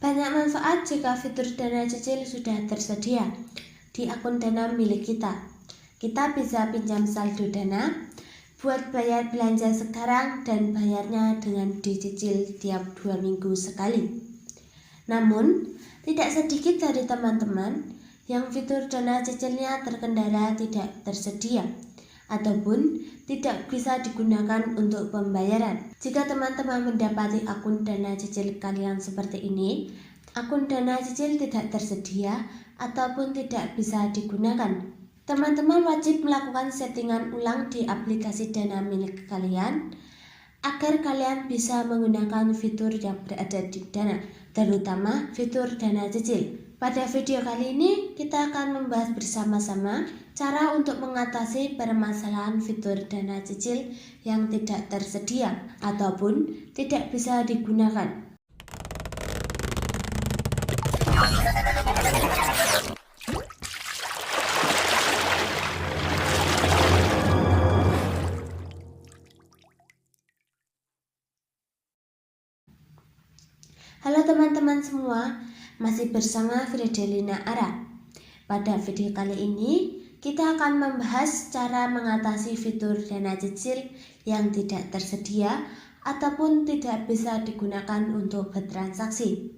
Banyak manfaat jika fitur dana cicil sudah tersedia di akun dana milik kita. Kita bisa pinjam saldo dana, buat bayar belanja sekarang dan bayarnya dengan dicicil tiap 2 minggu sekali. Namun, tidak sedikit dari teman-teman yang fitur dana cicilnya terkendala tidak tersedia ataupun tidak bisa digunakan untuk pembayaran. Jika teman-teman mendapati akun dana cicil kalian seperti ini, akun dana cicil tidak tersedia ataupun tidak bisa digunakan, teman-teman wajib melakukan settingan ulang di aplikasi dana milik kalian agar kalian bisa menggunakan fitur yang berada di dana, terutama fitur dana cicil. Pada video kali ini kita akan membahas bersama-sama cara untuk mengatasi permasalahan fitur dana cicil yang tidak tersedia ataupun tidak bisa digunakan. Halo teman-teman semua, masih bersama Fridelina Ara. Pada video kali ini kita akan membahas cara mengatasi fitur dana cicil yang tidak tersedia ataupun tidak bisa digunakan untuk bertransaksi.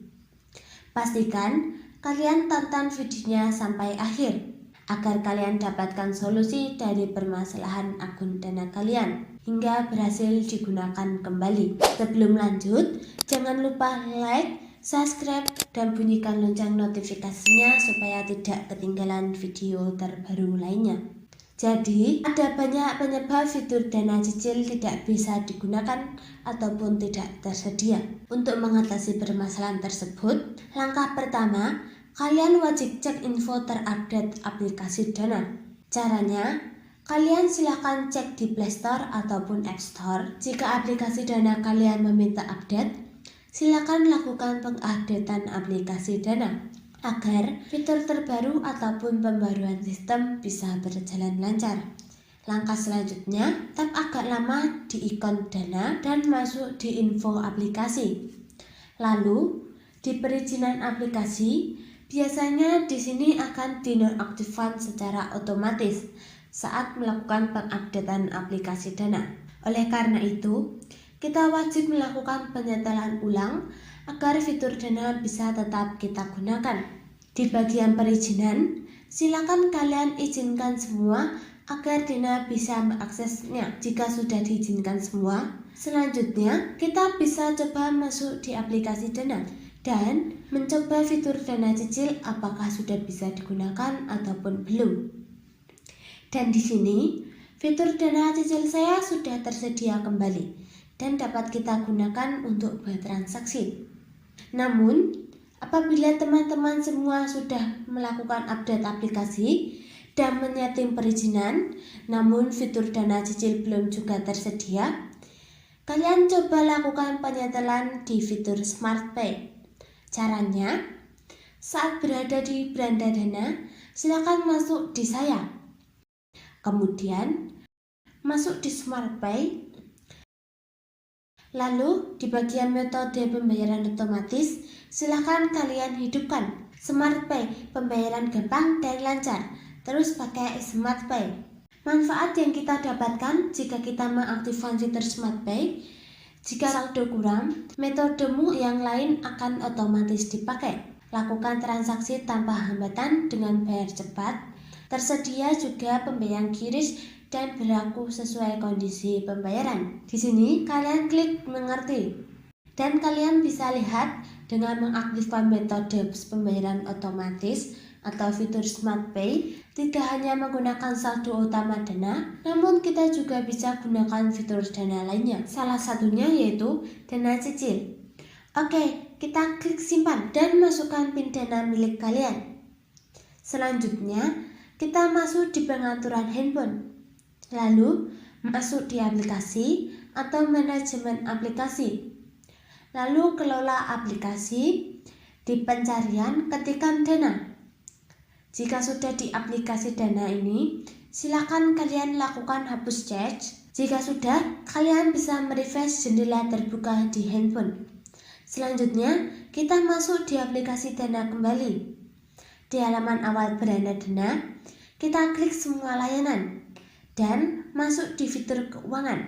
Pastikan kalian tonton videonya sampai akhir agar kalian dapatkan solusi dari permasalahan akun dana kalian hingga berhasil digunakan kembali. Sebelum lanjut, jangan lupa like, subscribe, dan bunyikan lonceng notifikasinya supaya tidak ketinggalan video terbaru lainnya. Jadi, ada banyak penyebab fitur dana cicil tidak bisa digunakan ataupun tidak tersedia. Untuk mengatasi permasalahan tersebut, langkah pertama, kalian wajib cek info terupdate aplikasi dana. Caranya, kalian silahkan cek di Play Store ataupun App Store. Jika aplikasi dana kalian meminta update, silakan lakukan pengupdatean aplikasi dana agar fitur terbaru ataupun pembaruan sistem bisa berjalan lancar. Langkah selanjutnya, tap agak lama di ikon dana dan masuk di info aplikasi. Lalu, di perizinan aplikasi, biasanya di sini akan dinonaktifkan secara otomatis saat melakukan pengupdatean aplikasi dana. Oleh karena itu, kita wajib melakukan penyetelan ulang agar fitur dana bisa tetap kita gunakan. Di bagian perizinan, silakan kalian izinkan semua agar dana bisa mengaksesnya. Jika sudah diizinkan semua, selanjutnya kita bisa coba masuk di aplikasi dana dan mencoba fitur dana cicil apakah sudah bisa digunakan ataupun belum. Dan di sini, fitur dana cicil saya sudah tersedia kembali dan dapat kita gunakan untuk bertransaksi. Namun, apabila teman-teman semua sudah melakukan update aplikasi dan menyeting perizinan, namun fitur dana cicil belum juga tersedia, kalian coba lakukan penyetelan di fitur Smart Pay. Caranya, saat berada di beranda dana, silakan masuk di saya. Kemudian, masuk di Smart Pay. Lalu, di bagian metode pembayaran otomatis, silakan kalian hidupkan Smart Pay, pembayaran gampang dan lancar. Terus pakai Smart Pay. Manfaat yang kita dapatkan jika kita mengaktifkan fitur Smart Pay, jika saldo kurang, metodemu yang lain akan otomatis dipakai. Lakukan transaksi tanpa hambatan dengan bayar cepat. Tersedia juga pembayaran QRIS dan berlaku sesuai kondisi pembayaran. Di sini kalian klik mengerti dan kalian bisa lihat dengan mengaktifkan metode pembayaran otomatis atau fitur Smart Pay tidak hanya menggunakan saldo utama dana, namun kita juga bisa gunakan fitur dana lainnya. Salah satunya yaitu dana cicil. Oke, kita klik simpan dan masukkan PIN dana milik kalian. Selanjutnya, kita masuk di pengaturan handphone. Lalu, masuk di aplikasi atau manajemen aplikasi. Lalu, kelola aplikasi. Di pencarian, ketikkan dana. Jika sudah di aplikasi dana ini, silakan kalian lakukan hapus chat. Jika sudah, kalian bisa merefresh jendela terbuka di handphone. Selanjutnya, kita masuk di aplikasi Dana kembali. Di halaman awal beranda Dana, kita klik semua layanan dan masuk di fitur keuangan.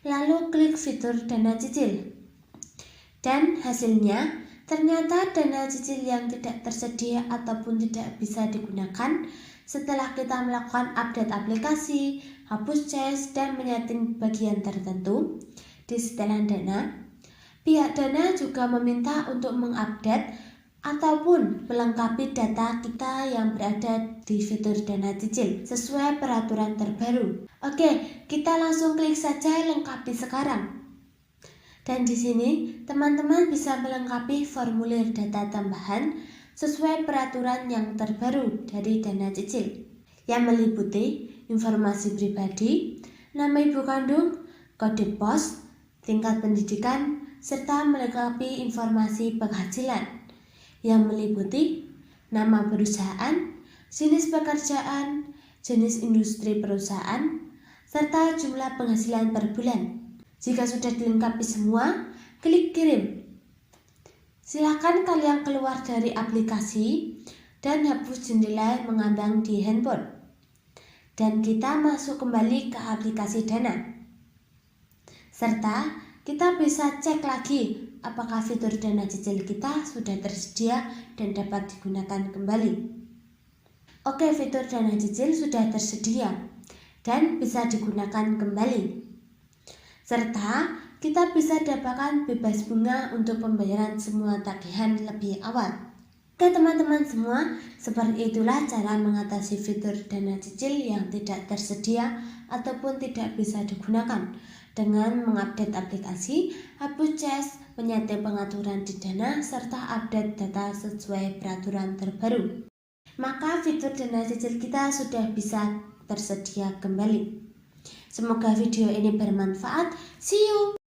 Lalu klik fitur dana cicil. Dan hasilnya, ternyata dana cicil yang tidak tersedia ataupun tidak bisa digunakan setelah kita melakukan update aplikasi, hapus cache, dan menyeting bagian tertentu di setelan Dana. Pihak Dana juga meminta untuk mengupdate ataupun melengkapi data kita yang berada di fitur Dana Cicil sesuai peraturan terbaru. Oke, kita langsung klik saja lengkapi sekarang. Dan di sini teman-teman bisa melengkapi formulir data tambahan sesuai peraturan yang terbaru dari Dana Cicil yang meliputi informasi pribadi, nama ibu kandung, kode pos, tingkat pendidikan, serta melengkapi informasi penghasilan yang meliputi nama perusahaan, jenis pekerjaan, jenis industri perusahaan, serta jumlah penghasilan per bulan. Jika sudah dilengkapi semua, klik kirim. Silakan kalian keluar dari aplikasi dan hapus jendela yang mengambang di handphone. Dan kita masuk kembali ke aplikasi Dana. Serta kita bisa cek lagi apakah fitur Dana Cicil kita sudah tersedia dan dapat digunakan kembali. Oke, fitur Dana Cicil sudah tersedia dan bisa digunakan kembali. Serta kita bisa dapatkan bebas bunga untuk pembayaran semua tagihan lebih awal. Oke teman-teman semua, seperti itulah cara mengatasi fitur Dana Cicil yang tidak tersedia ataupun tidak bisa digunakan dengan mengupdate aplikasi, hapus cache, menyeting pengaturan di Dana, serta update data sesuai peraturan terbaru. Maka fitur Dana Cicil kita sudah bisa tersedia kembali. Semoga video ini bermanfaat. See you!